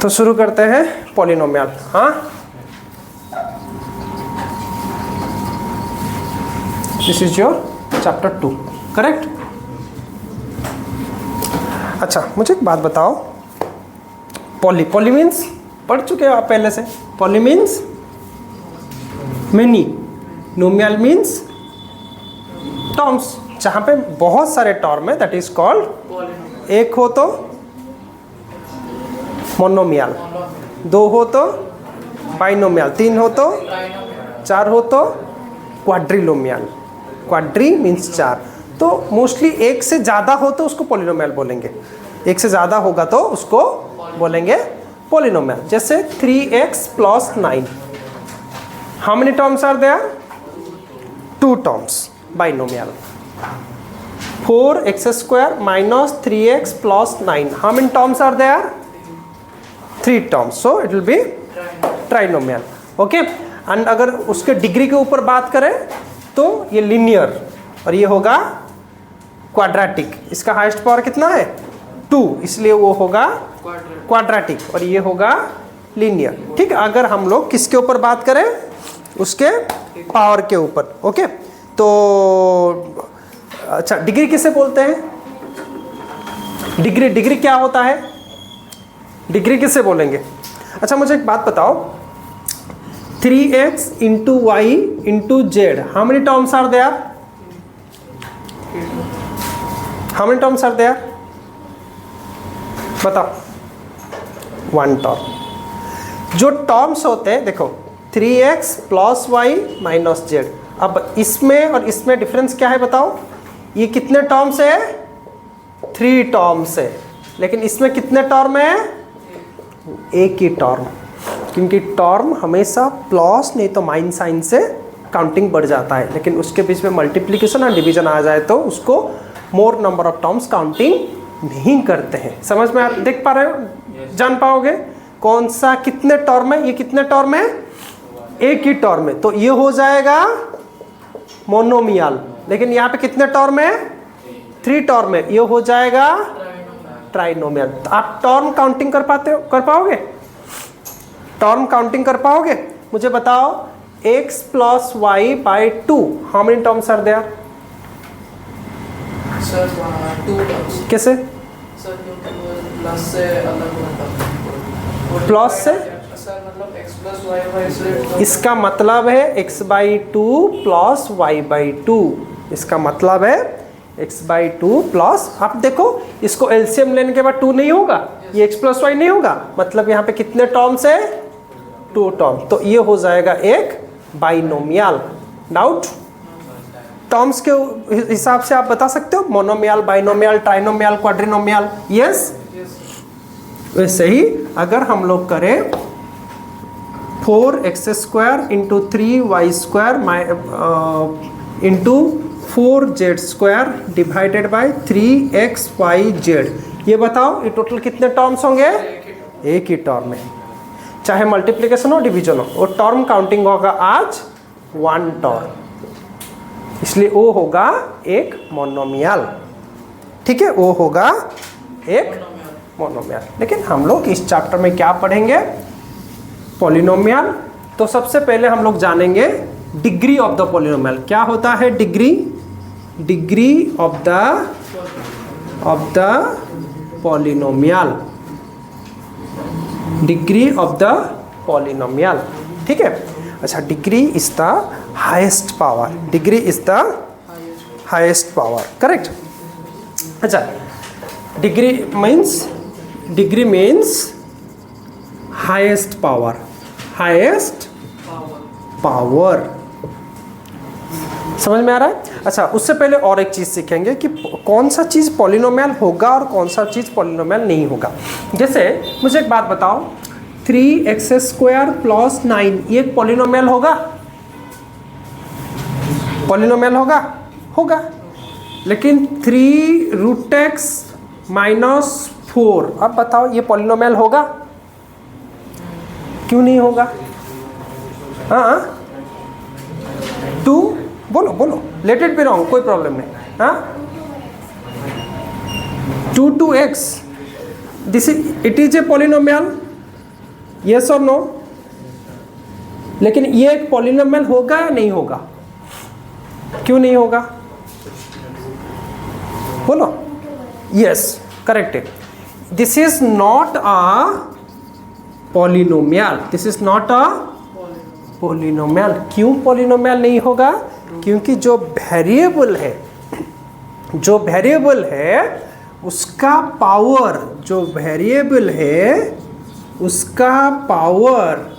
तो शुरू करते हैं पॉलिनोमियल। हाँ, this is your chapter 2, correct. अच्छा, मुझे एक बात बताओ, पॉली मीन्स पढ़ चुके हो आप पहले से। Poly means many, नोमियल means terms, जहां पे बहुत सारे टर्म है, दैट इज कॉल्ड। एक हो तो मोनोमियल, दो हो तो बाइनोमियल, तीन हो तो, चार हो तो क्वाड्रिलोमियल। क्वाड्री मीन्स चार। तो मोस्टली एक से ज़्यादा हो तो उसको पॉलिनोमियल बोलेंगे, एक से ज़्यादा होगा तो उसको बोलेंगे पॉलिनोमियल। जैसे 3x plus 9, how many terms are there? 2 terms, binomial. 4x square minus 3x plus 9, how many terms are there? 3 terms, so it will be trinomial, okay। And अगर उसके डिग्री के ऊपर बात करें तो ये लीनियर और ये होगा क्वाड्रेटिक। इसका हाईएस्ट पावर कितना है? 2, इसलिए वो होगा क्वाड्रेटिक और ये होगा लीनियर, ठीक है। अगर हम लोग किसके ऊपर बात करें, उसके पावर के ऊपर, ओके। तो अच्छा, डिग्री किसे बोलते हैं? डिग्री क्या होता है? डिग्री किसे बोलेंगे? अच्छा, मुझे एक बात बताओ, 3x into y into z, how many terms are there? How many terms are there? बताओ। 1 टर्म। जो टर्म्स होते हैं, देखो 3x plus Y minus Z. अब इसमें और इसमें डिफरेंस क्या है बताओ? ये कितने टर्म्स है? 3 टर्म्स है। लेकिन इसमें कितने टर्म है? एक ही टर्म, क्योंकि टर्म हमेशा प्लस नहीं तो माइनस साइन से काउंटिंग बढ़ जाता है, लेकिन उसके बीच में मल्टीप्लिकेशन और डिवीजन आ जाए तो उसको मोर नंबर ऑफ टर्म्स काउंटिंग नहीं करते हैं। समझ में आप देख पा रहे हो? जान पाओगे कौन सा कितने टर्म है? ये कितने टर्म है? एक ही टर्म है, तो ये हो जाएगा मोनोमियल। लेकिन यहाँ पे कितने टर्म है? 3 टर्म है, ये हो जाएगा ट्राइनोमियल। तो आप टर्म काउंटिंग कर पाओगे? टर्म काउंटिंग कर पाओगे? मुझे बताओ, x plus y by 2, how many terms are there? Sir 2 terms. कैसे? सर प्लस से अलग होता। प्लस से? सर मतलब x प्लस वाई बाई, इसका मतलब है x by 2 plus y by 2। इसका मतलब है x बाई 2 प्लस, आप देखो इसको एलसीएम लेने के बाद 2 नहीं होगा, ये x प्लस वाई नहीं होगा, मतलब यहाँ पे कितने टर्म्स है? 2 टर्म। तो ये हो जाएगा एक बाइनोमियल। डाउट? टर्म्स के हिसाब से आप बता सकते हो, मोनोमियल, बाइनोमियल, ट्राइनोमियल, क्वाड्रिनोमियल। यस, वैसे ही अगर हम लोग करें 4x square into 3y square into 4z square divided by 3xyz, ये बताओ ये टोटल कितने टर्म्स होंगे? एक ही टर्म है, चाहे मल्टीप्लिकेशन हो डिवीजन हो, वो टर्म काउंटिंग होगा आज 1 टर्म, इसलिए वो होगा एक मोनोमियल, ठीक है। वो होगा एक मोनोमियल। लेकिन हम लोग इस चैप्टर में क्या पढ़ेंगे? पॉलिनोमियल। तो सबसे पहले हम लोग जानेंगे डिग्री ऑफ द पॉलिनोमियल। क्या होता है degree? Degree of the polynomial, degree of the polynomial, ठीक है। अच्छा, degree is the highest power, degree is the highest power, correct. अच्छा, degree means highest power, highest power. समझ में आ रहा है? अच्छा, उससे पहले और एक चीज़ सीखेंगे कि कौन सा चीज़ पॉलिनोमियल होगा और कौन सा चीज़ पॉलिनोमियल नहीं होगा। जैसे मुझे एक बात बताओ, 3x स्क्वायर प्लस 9, ये एक पॉलिनोमियल होगा? पॉलिनोमियल होगा? होगा। लेकिन 3 रूट x माइनस 4, अब बताओ ये पॉलिनोमियल होगा? क्यों नहीं होगा? हाँ, 2, बोलो, लेट इट बी रॉन्ग, कोई प्रॉब्लम नहीं। हाँ, 2 to x, this is, it is a polynomial, yes और नो? लेकिन ये एक पॉलिनोमियल होगा या नहीं होगा? क्यों नहीं होगा? बोलो। यस, करेक्ट है। This is not a polynomial, this is not a polynomial. क्यों पॉलिनोमियल नहीं होगा? क्योंकि जो वेरिएबल है, जो वेरिएबल है उसका पावर, जो वेरिएबल है उसका पावर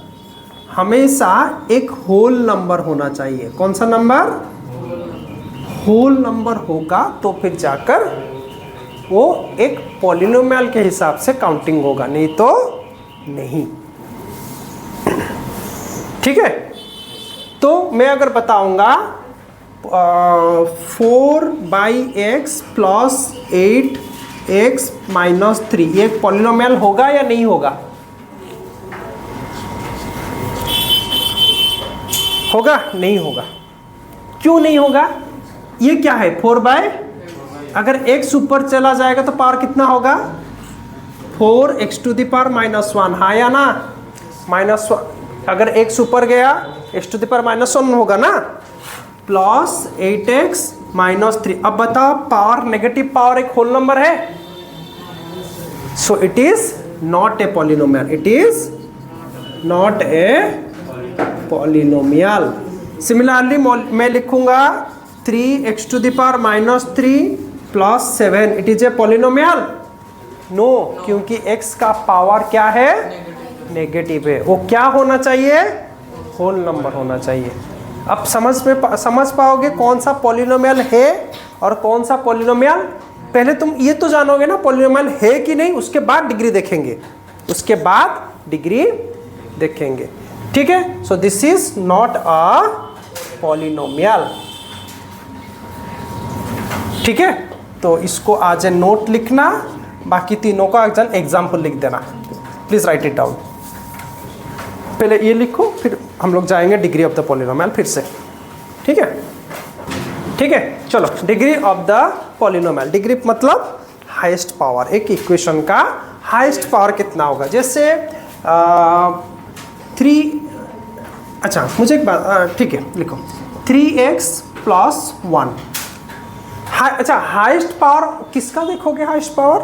हमेशा एक होल नंबर होना चाहिए। कौन सा नंबर? होल नंबर होगा तो फिर जाकर वो एक पॉलिनोमियल के हिसाब से काउंटिंग होगा, नहीं तो नहीं। ठीक है? तो मैं अगर बताऊंगा 4/x प्लस 8x माइनस 3, ये एक पॉलिनोमियल होगा या नहीं होगा? होगा? नहीं होगा। क्यों नहीं होगा? ये क्या है? 4/, अगर x ऊपर चला जाएगा तो पावर कितना होगा? 4x टू द पावर -1, हाँ या ना? -1, अगर x ऊपर गया x टू द पावर -1 होगा ना, प्लस 8x माइनस 3। अब बताओ, पावर, नेगेटिव पावर एक होल नंबर है, so it is not a polynomial, it is not a polynomial. Similarly मैं लिखूंगा 3x to the power -3 plus 7, it is a polynomial? No, क्योंकि x का power क्या है? नेगेटिव है। वो क्या होना चाहिए? होल नंबर होना चाहिए। अब समझ पाओगे कौन सा पॉलिनोमियल है और कौन सा पॉलिनोमियल? पहले तुम ये तो जानोगे ना पॉलिनोमियल है कि नहीं, उसके बाद डिग्री देखेंगे, उसके बाद डिग्री देखेंगे। ठीक है? So this is not a polynomial. ठीक है? तो इसको आज ए नोट लिखना, बाकी तीनों का एग्जाम्पल लिख देना। Please right it down. पहले ये लिखो, फिर हम लोग जाएंगे डिग्री ऑफ द पॉलिनोमियल फिर से। ठीक है? ठीक है, चलो। Degree of the polynomial, degree मतलब हाईएस्ट पावर। एक इक्वेशन का हाईएस्ट पावर कितना होगा? जैसे 3, अच्छा मुझे एक बात, ठीक है लिखो, 3x प्लस 1। अच्छा, हाईएस्ट पावर किसका देखोगे? हाईएस्ट पावर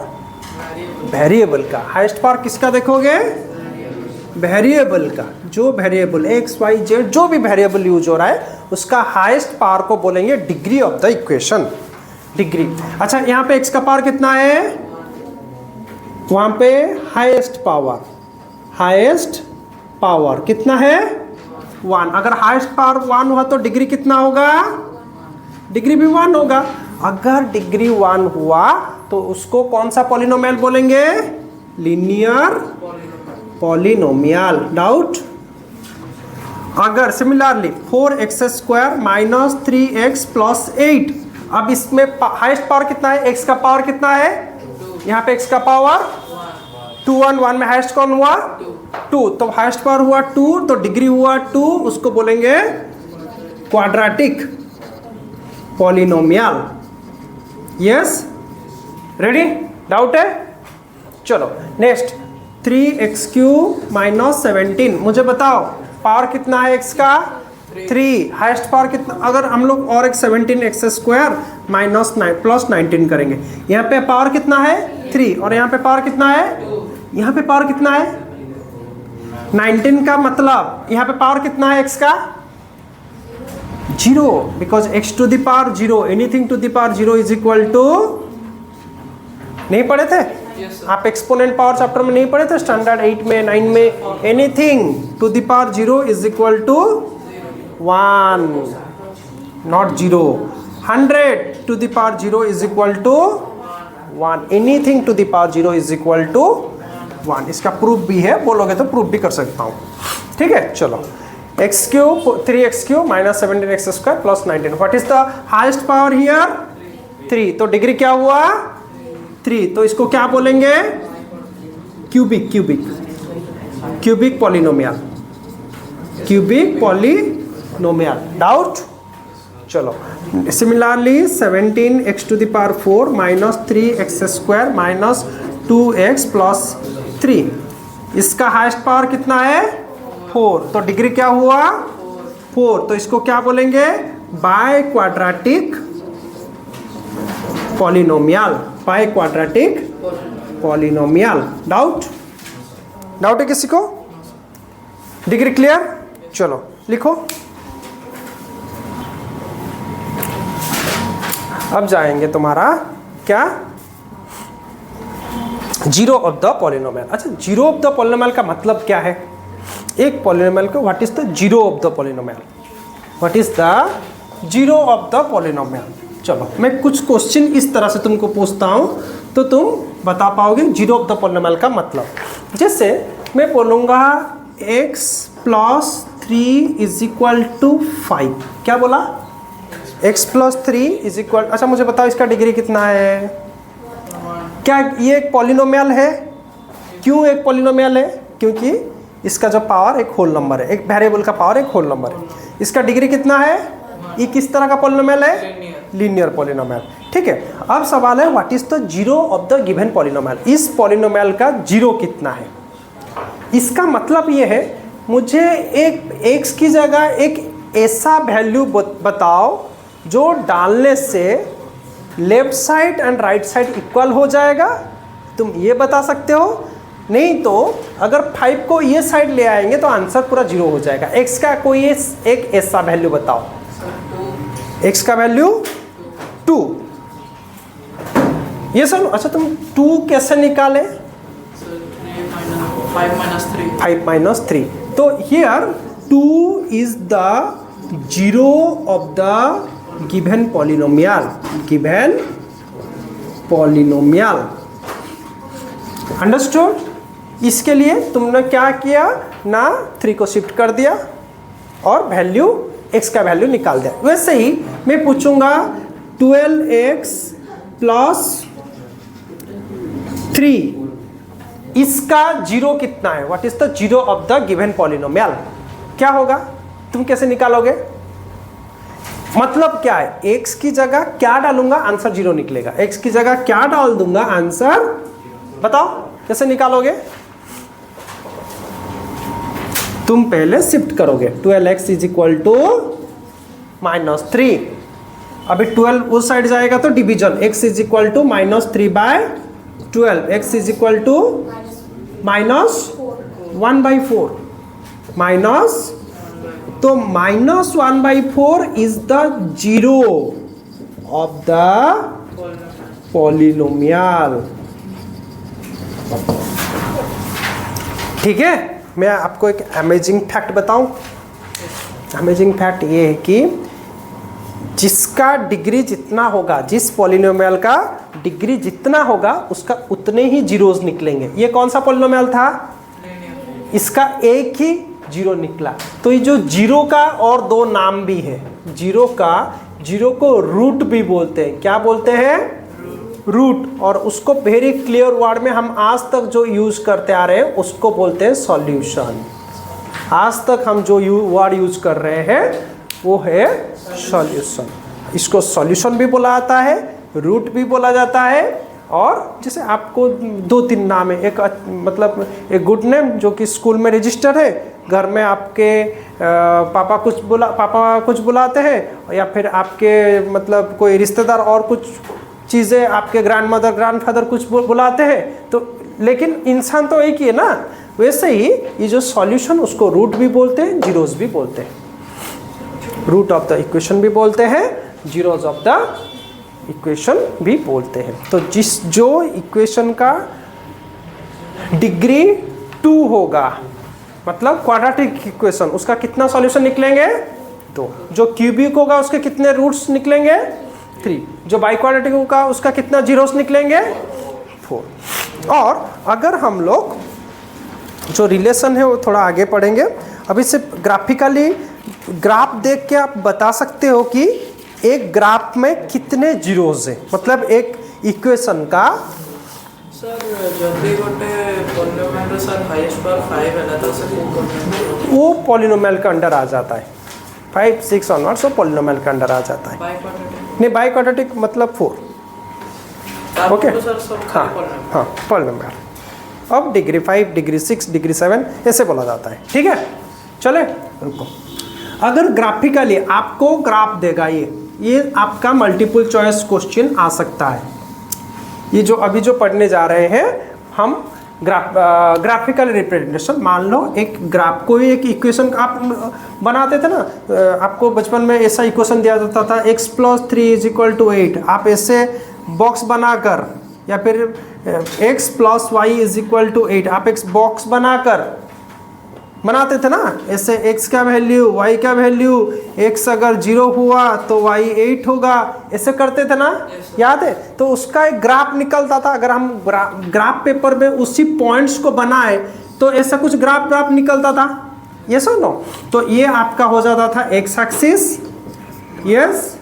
वेरिएबल का। हाईएस्ट पावर किसका देखोगे? वेरिएबल का। जो वेरिएबल x, y, z जो भी वेरिएबल यूज हो रहा है उसका हाईएस्ट पावर को बोलेंगे degree of the equation, degree. अच्छा, यहाँ पे x का पावर कितना है? वहाँ पे हाईएस्ट पावर कितना है? 1। अगर हाईएस्ट पावर 1 हुआ तो डिग्री कितना होगा? डिग्री भी 1 होगा। अगर डिग्री 1 हुआ तो उसको कौन सा पॉलिनोमियल बोलेंगे? Linear polynomial. डाउट? अगर similarly 4x² minus 3x plus 8, अब इसमें हाईएस्ट पावर कितना है? x का पावर कितना है? यहाँ पे x का पावर 2, 1 में हाईएस्ट कौन हुआ? 2, तो हाईएस्ट पावर हुआ 2, तो डिग्री हुआ 2, उसको बोलेंगे quadratic polynomial. Yes? Ready? Doubt है? चलो नेक्स्ट, 3x³ माइनस 17। मुझे बताओ पावर कितना है x का? 3। हाईएस्ट पावर कितना? अगर हम लोग और एक 17x² माइनस 9 प्लस 19 करेंगे, यहाँ पे पावर कितना है? 3, और यहाँ पे पावर कितना है? यहाँ पे पावर कितना है? 19 का मतलब यहाँ पे पावर कितना है x का? 0, because x to the power 0, anything to the power 0 is equal to, नहीं पढ़े थे? आप एक्सपोनेंट पावर चैप्टर में नहीं पढ़े थे? स्टैंडर्ड 8 में, 9 में, anything to the power 0 is equal to 1, not 0। 100 to the power 0 is equal to 1, anything to the power 0 is equal to 1। इसका प्रूफ भी है, बोलोगे तो प्रूफ भी कर सकता हूँ। ठीक है, चलो। x³ 3x³ minus 17x² plus 19। What is the highest power here? 3, तो डिग्री क्या हुआ? 3, तो इसको क्या बोलेंगे? Cubic polynomial, doubt? चलो, similarly 17x to the power 4 minus 3x² minus 2x plus 3, इसका हाईएस्ट पावर कितना है 4, तो डिग्री क्या हुआ 4, तो इसको क्या बोलेंगे by quadratic polynomial, by quadratic polynomial. Doubt है किसी को? Degree clear? चलो लिखो। अब जाएंगे तुम्हारा क्या जीरो ऑफ द पॉलिनोमियल। अच्छा, जीरो ऑफ द पॉलिनोमियल का मतलब क्या है? एक पॉलिनोमियल को what is the zero of the polynomial, what is the zero of the polynomial. चलो मैं कुछ क्वेश्चन इस तरह से तुमको पूछता हूँ तो तुम बता पाओगे जीरो ऑफ द पॉलिनोमियल का मतलब। जैसे मैं बोलूँगा x plus 3 is equal to 5, क्या बोला x प्लस 3 इज इक्वल, अच्छा मुझे बताओ इसका डिग्री कितना है? क्या ये एक पॉलिनोमियल है? क्यों एक पॉलिनोमियल है? क्योंकि इसका जो पावर एक होल नंबर है, एक वेरिएबल का पावर एक होल नंबर है। इसका डिग्री कितना है? ये किस तरह का पॉलिनोमियल है? Linear polynomial. ठीक है, अब सवाल है what is the zero of the given polynomial. इस पॉलिनोमियल का जीरो कितना है? इसका मतलब ये है मुझे एक x की जगह एक ऐसा वैल्यू बताओ जो डालने से left side and right side equal हो जाएगा। तुम ये बता सकते हो, नहीं तो अगर 5 को ये साइड ले आएंगे तो आंसर पूरा जीरो हो जाएगा। x का कोई एक ऐसा वैल्यू बताओ। x का वैल्यू 2, ये सुनो। अच्छा तुम 2 कैसे निकाले? 5 minus 3, तो here 2 is the zero of the given polynomial, understood? इसके लिए तुमने क्या किया ना, 3 को शिफ्ट कर दिया और वैल्यू x का वैल्यू निकाल दिया। वैसे ही मैं पूछूंगा 12x प्लस 3, इसका जीरो कितना है? What is the zero of the given polynomial? क्या होगा? तुम कैसे निकालोगे? मतलब क्या है, x की जगह क्या डालूंगा आंसर जीरो निकलेगा, x की जगह क्या डाल दूंगा आंसर, बताओ कैसे निकालोगे? तुम पहले शिफ्ट करोगे 12x इज इक्वल टू -3, अभी 12 उस साइड जाएगा तो division, x is equal to -3/12, x is equal to -1/4 minus, तो -1/4 is the zero of the polynomial. ठीक है, मैं आपको एक अमेजिंग फैक्ट बताऊं। अमेजिंग फैक्ट ये है कि जिसका डिग्री जितना होगा, जिस पॉलिनोमियल का डिग्री जितना होगा उसका उतने ही जीरोस निकलेंगे। ये कौन सा पॉलिनोमियल था? इसका एक ही जीरो निकला। तो ये जो जीरो का और दो नाम भी है, जीरो को रूट भी बोलते हैं। क्या बोलते हैं? रूट। और उसको वेरी क्लियर वर्ड में हम आज तक जो यूज करते आ रहे हैं उसको बोलते हैं सॉल्यूशन। आज तक हम जो वर्ड यूज कर रहे हैं वो है सॉल्यूशन। इसको सॉल्यूशन भी बोला जाता है, रूट भी बोला जाता है, और जैसे आपको 2-3 नाम है। एक मतलब एक गुड नेम जो कि स्कूल में रजिस्टर है, घर में आपके पापा कुछ बुलाते हैं, या फिर आपके मतलब कोई रिश्तेदार और कुछ चीज़ें, आपके ग्रैंडमदर ग्रैंडफादर कुछ बुलाते हैं, तो लेकिन इंसान तो एक ही है ना। वैसे ही ये जो सॉल्यूशन उसको रूट भी बोलते हैं, जीरोस भी बोलते हैं। रूट ऑफ द इक्वेशन भी बोलते हैं, जीरोस ऑफ द इक्वेशन भी बोलते हैं। तो जो इक्वेशन का डिग्री 2 होगा, मतलब क्वाड्रेटिक इक्वेशन, उसका कितना सॉल्यूशन निकलेंगे? 2। जो क्यूबिक होगा उसके कितने रूट्स निकलेंगे? 3। जो बाइक्वाड्रेटिक होगा उसका कितना जीरोस निकलेंगे? 4। और अगर हम लोग जो रिलेशन है वो थोड़ा आगे पढ़ेंगे। अभी से ग्राफिकली ग्राफ देख के आप बता सकते हो कि एक ग्राफ में कितने जीरोस है, मतलब एक इक्वेशन का। सर जल्दी गोटे पॉलिनोमियल सर हाईएस्ट पावर 5 है तो सर वो पॉलिनोमियल के अंडर आ जाता है। 5, 6 ऑनवर्ड्स वो पॉलिनोमियल के अंडर आ जाता है। नहीं, बाइक्वाड्रेटिक मतलब 4। ओके, हाँ, पॉलिनोमियल। अब डिग्री 5, डिग्री 6, डिग्री 7 ऐसे बोला जाता है। ठीक है, चले रुको। अगर ग्राफिकली आपको ग्राफ देगा, ये आपका मल्टीपल चॉइस क्वेश्चन आ सकता है। ये जो अभी जो पढ़ने जा रहे हैं हम ग्राफिकल रिप्रेजेंटेशन, मान लो एक ग्राफ, कोई एक इक्वेशन आप बनाते थे ना, आपको बचपन में ऐसा इक्वेशन दिया जाता था x + 3 = 8। आप ऐसे बॉक्स बनाकर, या फिर x + y = 8, आप एक बॉक्स बनाकर बनाते थे ना, ऐसे x का वैल्यू, y का वैल्यू, x अगर 0 हुआ तो y 8 होगा, ऐसे करते थे ना, याद है? तो उसका एक ग्राफ निकलता था। अगर हम ग्राफ पेपर में उसी पॉइंट्स को बनाए तो ऐसा कुछ ग्राफ निकलता था, यस और नो? तो ये आपका हो जाता था x एक्सिस, यस,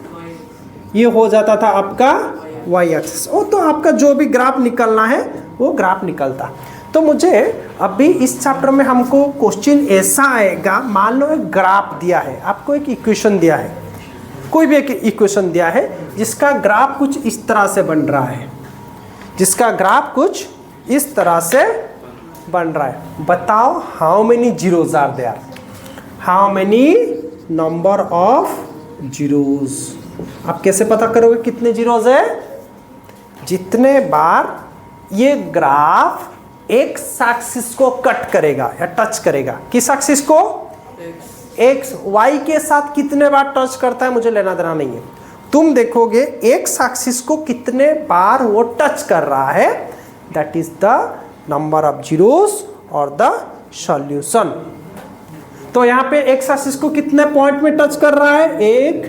ये हो जाता था आपका y एक्सिस। ओ, तो आपका जो भी ग्राफ निकलना है वो ग्राफ निकलता। तो मुझे अभी इस चैप्टर में हमको क्वेश्चन ऐसा आएगा, मान लो एक ग्राफ दिया है, आपको एक इक्वेशन दिया है, कोई भी एक इक्वेशन दिया है जिसका ग्राफ कुछ इस तरह से बन रहा है, जिसका ग्राफ कुछ इस तरह से बन रहा है। बताओ how many zeros are there, how many number of zeros. आप कैसे पता करोगे कितने जीरोज है? जितने बार ये ग्राफ एक्स एक्सिस को कट करेगा या टच करेगा, किस एक्सिस को? एक्स। वाई के साथ कितने बार टच करता है मुझे लेना देना नहीं है। तुम देखोगे एक्स एक्सिस को कितने बार वो टच कर रहा है, that is the number of zeros और द सॉल्यूशन। तो यहाँ पे एक्स एक्सिस को कितने पॉइंट में टच कर रहा है? 1,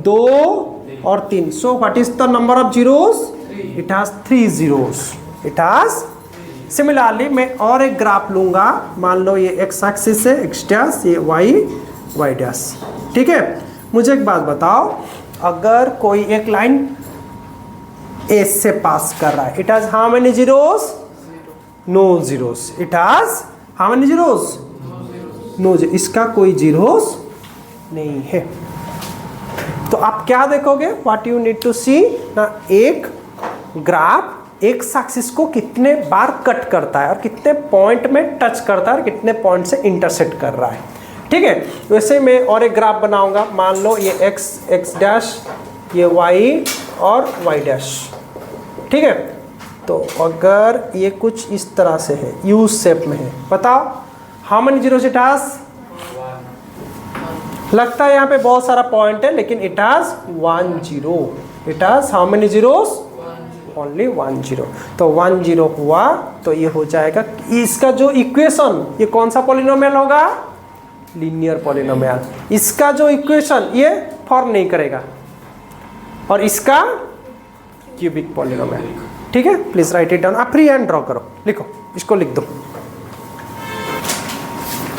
2 और 3। So what is the number of zeros? It has 3 zeros. It has. Similarly मैं और एक ग्राफ लूंगा, मान लो ये एक्स एक्सिस है, एक्स डैश, ये वाई डैश। ठीक है, मुझे एक बात बताओ, अगर कोई एक लाइन ए से पास कर रहा है, it has how many zeros? No zeros. It has how many zeros? No zero. इसका कोई जीरोस नहीं है। तो आप क्या देखोगे? What you need to see ना, एक ग्राफ एक्स एक्सिस को कितने बार कट करता है और कितने पॉइंट में टच करता है और कितने पॉइंट से इंटरसेक्ट कर रहा है। ठीक है, वैसे मैं और एक ग्राफ बनाऊंगा, मान लो ये एक्स डैश, ये वाई और वाई डैश। ठीक है, तो अगर ये कुछ इस तरह से है, यू शेप में है, बताओ how many zeros it has? लगता है यहाँ पे बहुत सारा पॉइंट है, लेकिन it has 1 zero. It has how many zeros? Only 1 zero. तो 1 जीरो हुआ तो ये हो जाएगा, इसका जो इक्वेशन, ये कौन सा पॉलिनोमियल होगा? Linear polynomial. इसका जो इक्वेशन ये फॉर्म नहीं करेगा, और इसका क्यूबिक पॉलिनोमियल। ठीक है, प्लीज राइट इट डाउन। आप फ्री हैंड ड्रॉ करो, लिखो, इसको लिख दो।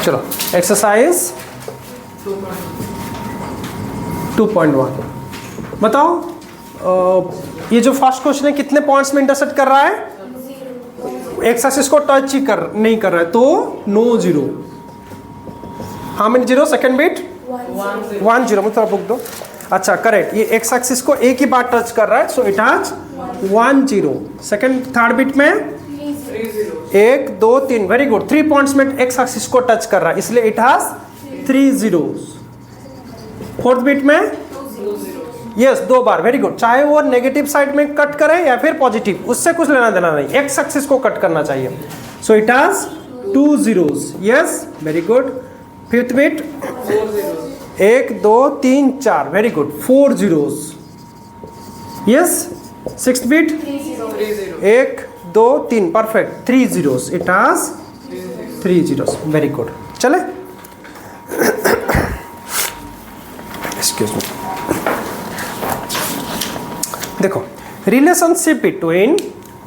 चलो एक्सरसाइज 2.1 बताओ, ये जो फर्स्ट क्वेश्चन है कितने पॉइंट्स में इंटरसेक्ट कर रहा है? एक्स एक्सिस को टच ही नहीं कर रहा है, तो no zero. How many zero? Second bit 1 zero. मुझे थोड़ा बुक दो। अच्छा, करेक्ट, ये एक्स एक्सिस को एक ही बार टच कर रहा है, so it has 1 zero. Second third bit में 1 2 3, वेरी गुड। 3 पॉइंट्स में एक्स एक्सिस को टच कर रहा है, इसलिए it has 3 zeros. Fourth bit में यस 2 बार, वेरी गुड। चाहे वो नेगेटिव साइड में कट करे या फिर पॉजिटिव, उससे कुछ लेना देना नहीं, एक्स एक्सिस को कट करना चाहिए। So it has 2 zeros, yes, very good. Fifth bit 1 2 3 4, very good, 4 zeros, yes. Sixth bit 1 2 3, perfect, 3 zeros. It has 3 zeros, very good. चले, एक्सक्यूज मी। देखो, relationship between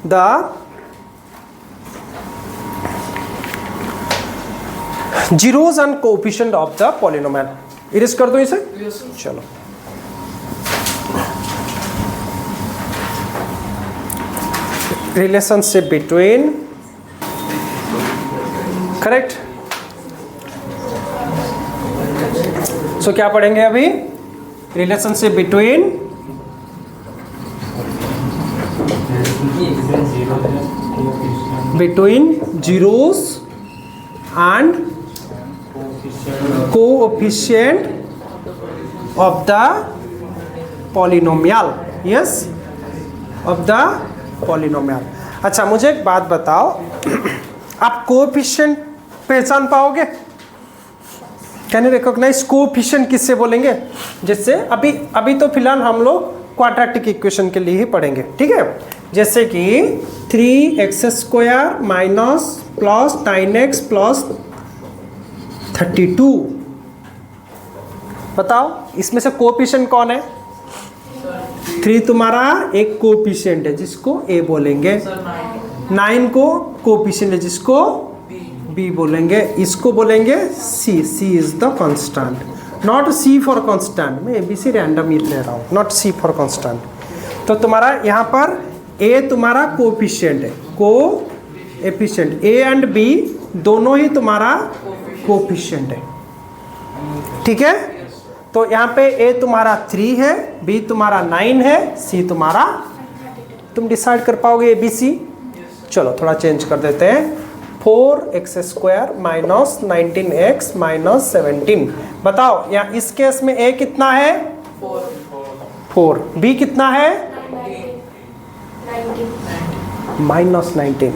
the zeros and coefficient of the polynomial. Erase कर दो इसे। चलो, relationship between, correct. सो क्या पढ़ेंगे अभी? Relationship between between zeros and coefficient of the polynomial. Yes, of the polynomial. अच्छा, मुझे एक बात बताओ, आप कोएफिशिएंट पहचान पाओगे? कैन यू रिकॉग्नाइज कोएफिशिएंट किससे बोलेंगे? जैसे अभी तो फिलहाल हम लोग क्वाड्रेटिक इक्वेशन के लिए ही पढ़ेंगे, ठीक है? जैसे कि 3x² minus plus 9x plus 32, बताओ इसमें से कोएफिशिएंट कौन है? 3 तुम्हारा एक कोएफिशिएंट है जिसको a बोलेंगे, 9 को कोएफिशिएंट है जिसको b बोलेंगे, इसको बोलेंगे c is the constant, not c for constant. मैं ABC रैंडम ही ले रहा हूँ, नॉट c फॉर कांस्टेंट। तो तुम्हारा यहाँ पर a तुम्हारा कोएफिशिएंट है, कोएफिशिएंट a एंड b दोनों ही तुम्हारा कोएफिशिएंट है, ठीक है? तो यहाँ पे a तुम्हारा 3 है, b तुम्हारा 9 है, c तुम्हारा, तुम डिसाइड कर पाओगे ABC? चलो थोड़ा चेंज कर देते हैं, 4x² माइनस 19x माइनस 17। बताओ यहाँ इस केस में a कितना है? 4। b कितना है? माइनस 19,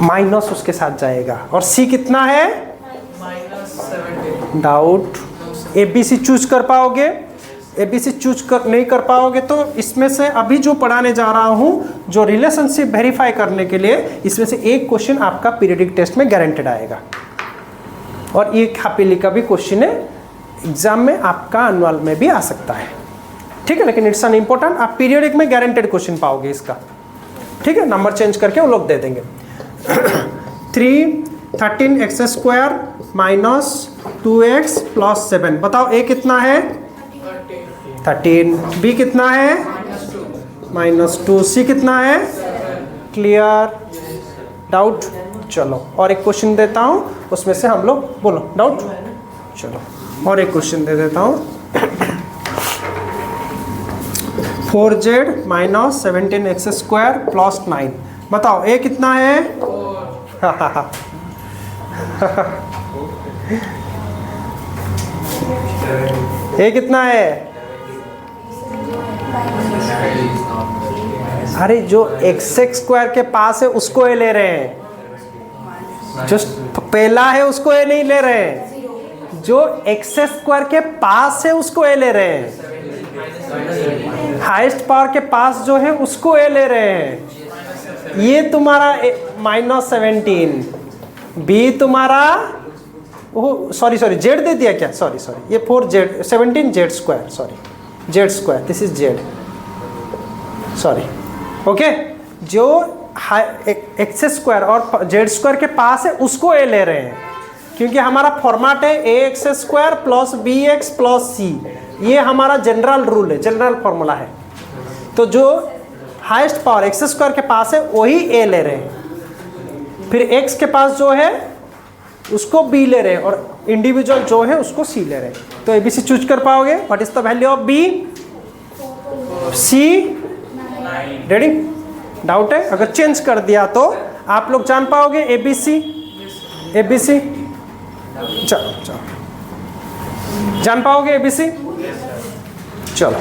माइनस उसके साथ जाएगा। और c कितना है? डाउट। ABC चूज कर पाओगे? ABC चूज नहीं कर पाओगे तो इसमें से अभी जो पढ़ाने जा रहा हूं, जो रिलेशनशिप वेरीफाई करने के लिए, इसमें से एक क्वेश्चन आपका पीरियडिक टेस्ट में गारंटेड आएगा, और ये हापीली का भी क्वेश्चन है, एग्जाम में आपका एनुअल में भी आ सकता है, ठीक है? लेकिन इट्स एन इम्पोर्टेंट, आप पीरियडिक में गारंटेड क्वेश्चन पाओगे इसका, ठीक है? नंबर चेंज करके वो लोग दे देंगे। 13x² माइनस 2x प्लस 7, बताओ a कितना है? 13। b कितना है? -2। c कितना है? क्लियर? डाउट? चलो और एक क्वेश्चन देता हूँ, उसमें से हम लोग बोलो डाउट। चलो और एक क्वेश्चन दे देता हूँ, 4z माइनस 17x² प्लस 9, बताओ a कितना है? a कितना है? अरे जो x² के पास है उसको a ले रहे हैं, जो पहला है उसको a नहीं ले रहे हैं, जो x² के पास है उसको a ले रहे हैं, हाईएस्ट पावर के पास जो है उसको a ले रहे हैं। ये तुम्हारा -17, b तुम्हारा, ओह सॉरी z दे दिया क्या? सॉरी ये 4z 17z², sorry z², this is z, sorry, okay? जो x² और z² के पास है उसको a ले रहे हैं, क्योंकि हमारा फॉर्मेट है ax² plus bx plus c, ये हमारा जनरल रूल है, जनरल फॉर्मूला है। तो जो हाईएस्ट पावर x² के पास है वही a ले रहे हैं, फिर x के पास जो है उसको b ले रहे हैं, और इंडिविजुअल जो है उसको c ले रहे हैं। तो ABC चूज कर पाओगे? What is the value of b? c? Ready? Doubt है? अगर चेंज कर दिया तो आप लोग जान पाओगे ABC? चलो जान पाओगे ABC? चलो,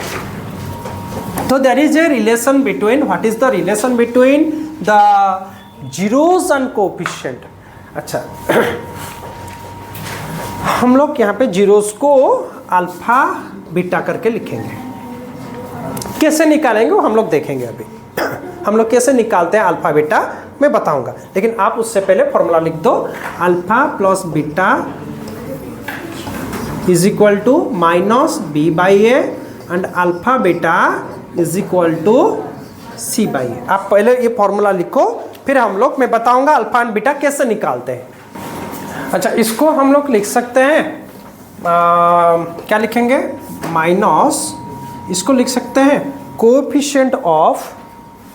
तो there is a relation between, what is the relation between the zeros and coefficient? अच्छा, हम लोग यहाँ पे जीरोस को अल्फा बीटा करके लिखेंगे, कैसे निकालेंगे वो हम लोग देखेंगे। अभी हम लोग कैसे निकालते हैं अल्फा बीटा मैं बताऊंगा, लेकिन आप उससे पहले फॉर्मूला लिख दो, alpha plus beta is equal to -b/a and alpha beta is equal to c/a। आप पहले ये फॉर्मूला लिखो, फिर हम लोग, मैं बताऊंगा अल्फा एंड बीटा कैसे निकालते हैं। अच्छा, इसको हम लोग लिख सकते हैं, क्या लिखेंगे? माइनस, इसको लिख सकते हैं coefficient of,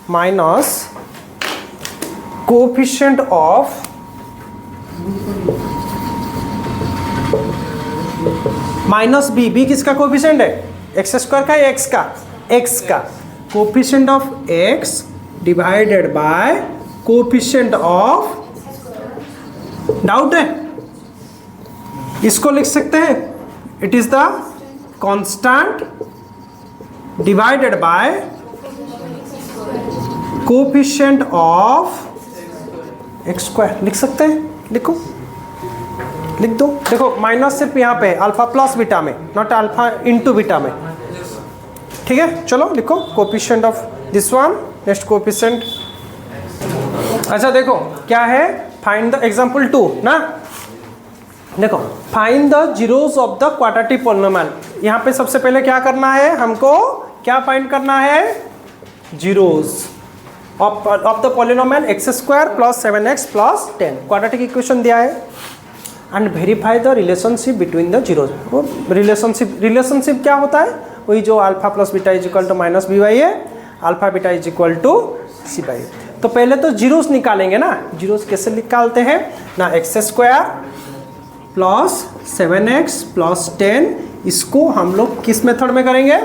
minus coefficient of -b। b किसका कोएफिशिएंट है? x² का या x का? x का। Coefficient of x divided by coefficient of, doubt है? इसको लिख सकते हैं, it is the constant divided by coefficient of x square, लिख सकते हैं, लिखो, लिख दो। देखो माइनस सिर्फ यहाँ पे अल्फा प्लस बीटा में, नॉट अल्फा इनटू बीटा में, ठीक है? चलो लिखो coefficient of this one, next coefficient. अच्छा देखो क्या है, फाइंड द एग्जांपल 2 ना, देखो find the zeros of the quadratic polynomial. यहाँ पे सबसे पहले क्या करना है हमको, क्या फाइंड करना है, zeros of the polynomial x square plus 7x plus 10, quadratic equation दिया है, and verify the relationship between the zeros. वो रिलेशनशिप क्या होता है, वही जो alpha plus beta is equal to minus b by a, alpha beta is equal to c by a. तो पहले तो जीरोस निकालेंगे ना, जीरोस कैसे निकालते हैं ना, x square plus 7x plus 10, इसको हम लोग किस मेथड में करेंगे,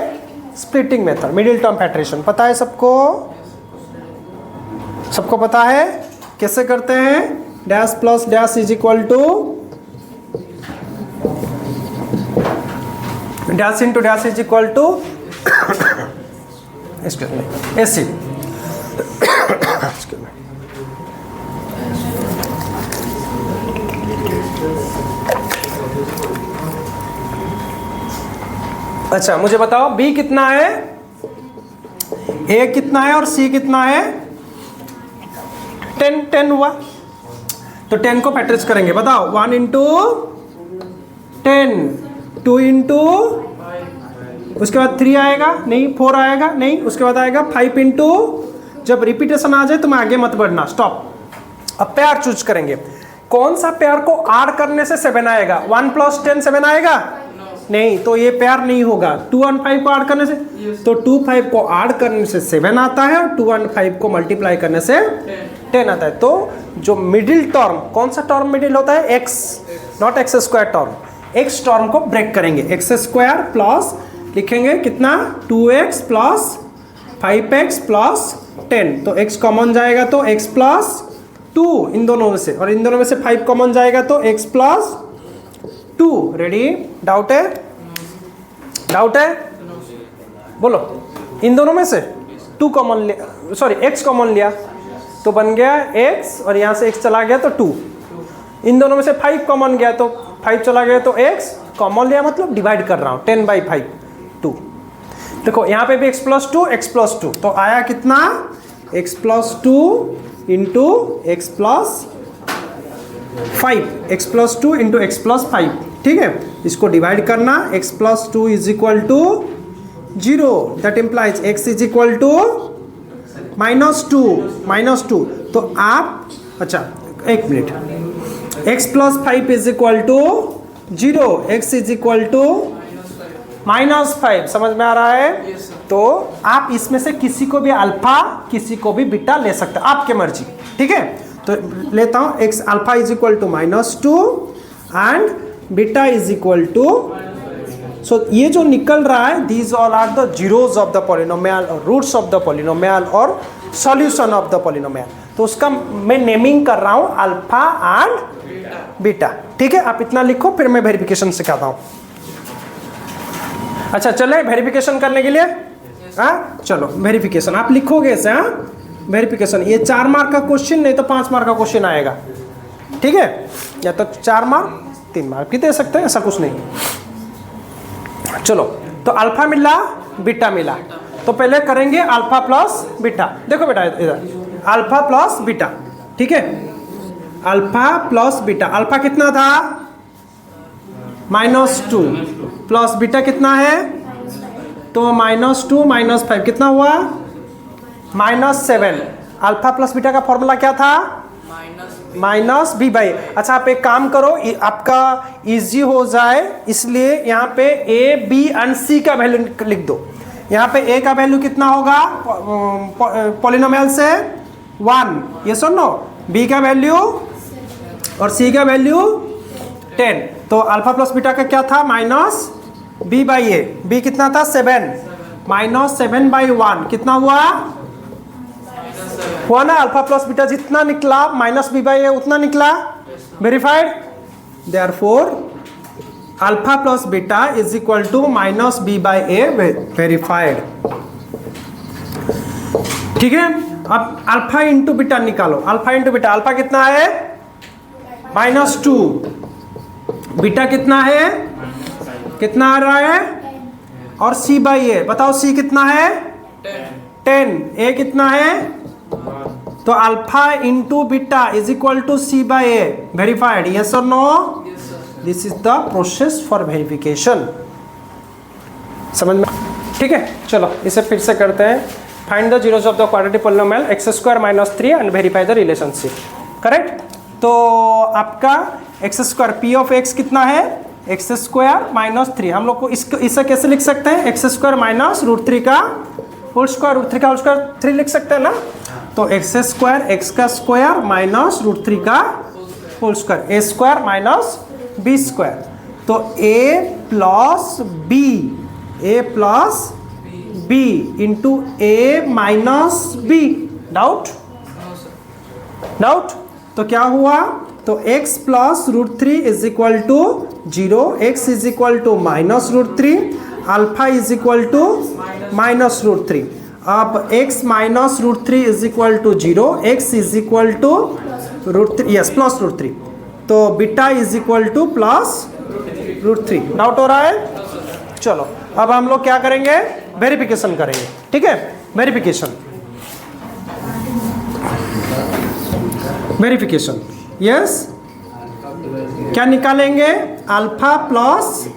splitting method, middle term factorisation. पता है सबको, सबको पता है कैसे करते हैं, dash plus dash is equal to dash into dash is equal to AC. अच्छा मुझे बताओ बी कितना है, ए कितना है और सी कितना है, 10 हुआ, तो 10 को फैक्टराइज करेंगे, बताओ 1 इंटू 10, 2 इंटू, उसके बाद 3 आएगा नहीं, 4 आएगा नहीं, उसके बाद आएगा 5 इंटू, जब रिपीटेशन आ जाए तो मैं आगे मत बढ़ना, स्टॉप। अब पेयर चूज करेंगे, कौन सा पेयर को ऐड करने से 7 आएगा, 1 प्लस 10 7 आएगा नहीं, तो ये पेयर नहीं होगा। 2 और 5 को ऐड करने से, तो 2 5 को ऐड करने से 7 आता है, और 2 और 5 को मल्टीप्लाई करने से 10 आता है। तो जो मिडिल टर्म, कौन सा टर्म मिडिल होता है, x, not x square term, x term को ब्रेक करेंगे, एक्स स्क्वायर प्लस लिखेंगे कितना, 2x प्लस 5x प्लस 10, तो x कॉमन जाएगा तो x प्लस 2 इन दोनों में से, और इन दोनों में से 5 कॉमन जाएगा तो x प्लस 2। रेडी, डाउट है, डाउट है, बोलो, इन दोनों में से 2 कॉमन लिया, सॉरी x कॉमन लिया तो बन गया x, और यहाँ से x चला गया तो 2, इन दोनों में से 5 कॉमन गया तो 5 चला गया तो x कॉमन लिया, मतलब डिवाइड कर रहा हूँ, 10/5 2। देखो यहाँ पे भी x प्लस 2 तो आया कितना, x plus 2 into x plus 5, x plus 2 into x plus 5, ठीक है? इसको डिवाइड करना, x plus 2 is equal to 0, that implies x is equal to -2, तो आप, अच्छा एक minute, x plus 5 is equal to 0, x is equal to -5, समझ में आ रहा है? तो आप इसमें से किसी को भी अल्फा, किसी को भी बीटा ले सकते हैं, आपके मर्जी, ठीक है? तो लेता हूँ x alpha is equal to -2 and beta is equal to, so ये जो निकल रहा है, these all are the zeros of the polynomial और रूट्स ऑफ द पॉलिनोमियल और सॉल्यूशन ऑफ द पॉलिनोमियल। तो उसका मैं नेमिंग कर रहा हूँ अल्फा एंड बीटा, ठीक है? आप इतना लिखो, फिर मैं वेरिफिकेशन सिखाता हूँ। अच्छा चले वेरिफिकेशन करने के लिए, हाँ चलो वेरिफिकेशन आप लिखोगे ऐसे, हाँ वेरिफिकेशन, ये 4 मार्क का क्वेश्चन, नहीं तो 5 मार्क का क्वेश्चन आएगा, ठीक है? या तो 4 मार्क 3 मार्क भी दे सकते हैं, ऐसा कुछ नहीं। चलो तो अल्फा मिला, बीटा मिला, तो पहले करेंगे अल्फा प्लस बीटा। देखो बेटा इधर अल्फा प्लस बीटा, ठीक है? अल्फा प्लस बीटा, अल्फा कितना था, -2 प्लस बीटा कितना है, तो -2 -5 कितना हुआ, -7। अल्फा प्लस बीटा का फॉर्मूला क्या था, माइनस बी बाई। अच्छा आप एक काम करो, आपका इजी हो जाए इसलिए यहाँ पे ए बी एंड सी का वैल्यू लिख दो। यहाँ पे ए का वैल्यू कितना होगा पॉलिनोमियल से 1, ये सुनो, बी का वैल्यू और सी का वैल्यू 10। तो अल्फा प्लस बीटा का क्या था, minus b by a, b कितना था 7, -7/1 कितना हुआ हुआ ना, अल्फा प्लस बीटा जितना निकला माइनस बी बाई ए उतना निकला, verified. Therefore alpha plus beta is equal to minus b by a, verified. ठीक है, अब अल्फा इंटू बीटा निकालो, अल्फा इंटू बीटा, अल्फा कितना है -2, बीटा कितना है, कितना आ रहा है, और सी बाई ए बताओ, सी कितना है 10, ए कितना है, तो alpha into beta is equal to c by a, verified, yes और no. This is the process for verification, समझ में, ठीक है। चलो इसे फिर से करते हैं। Find the zeros of the quadratic polynomial x² - 3 and verify the relationship, correct. तो आपका x² p ऑफ x कितना है, x² - 3, हम लोग को इसे कैसे लिख सकते हैं, x² - √3 का होल स्क्वायर, √3 का होल स्क्वायर 3 लिख सकते हैं ना, तो x² x का स्क्वायर माइनस √3 का होल स्क्वायर, a² - b², तो a plus b into a minus b, doubt, तो क्या हुआ, तो x plus √3 is equal to 0, x is equal to minus √3, alpha is equal to minus √3, अब x minus √3 is equal to 0, x is equal to √3, yes plus √3, तो beta is equal to plus √3, doubt हो रहा है। चलो अब हम लोग क्या करेंगे, वेरिफिकेशन करेंगे, ठीक है। वेरिफिकेशन यस, क्या निकालेंगे, अल्फा प्लस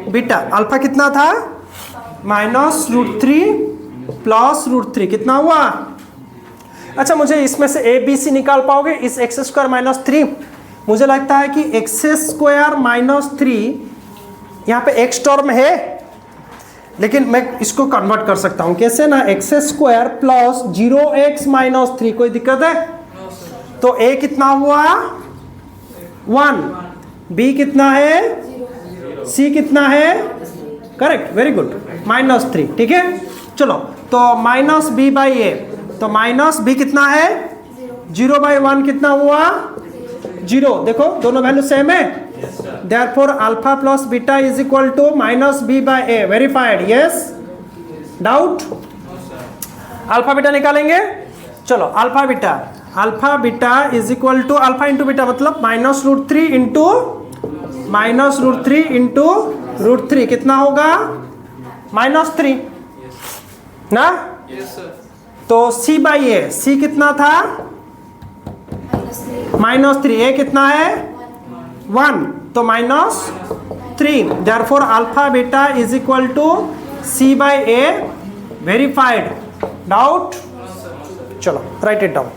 बीटा, अल्फा कितना था -√3 प्लस √3 कितना हुआ, अच्छा मुझे इसमें से ए बी सी निकाल पाओगे, इस x² - 3, मुझे लगता है कि x² - 3 यहाँ पे x टर्म है, लेकिन मैं इसको कन्वर्ट कर सकता हूँ कैसे ना, x² प्लस 0x - 3, कोई दिक्कत है, तो a कितना हुआ 1, b कितना है, c कितना है, करेक्ट, वेरी गुड, -3, ठीक है। चलो तो -b बाई ए, तो -b कितना है 0/1 कितना हुआ 0, देखो दोनों वैल्यू सेम है, therefore alpha plus beta is equal to -b by a, verified, yes, doubt. Alpha beta निकालेंगे, चलो alpha beta is equal to, alpha into beta मतलब -√3 इंटू √3 कितना होगा -3 ना, तो c बाई ए, c कितना था -3, a कितना है 1, तो -3, therefore alpha beta is equal to c by a, verified, doubt. चलो राइट इट डाउन।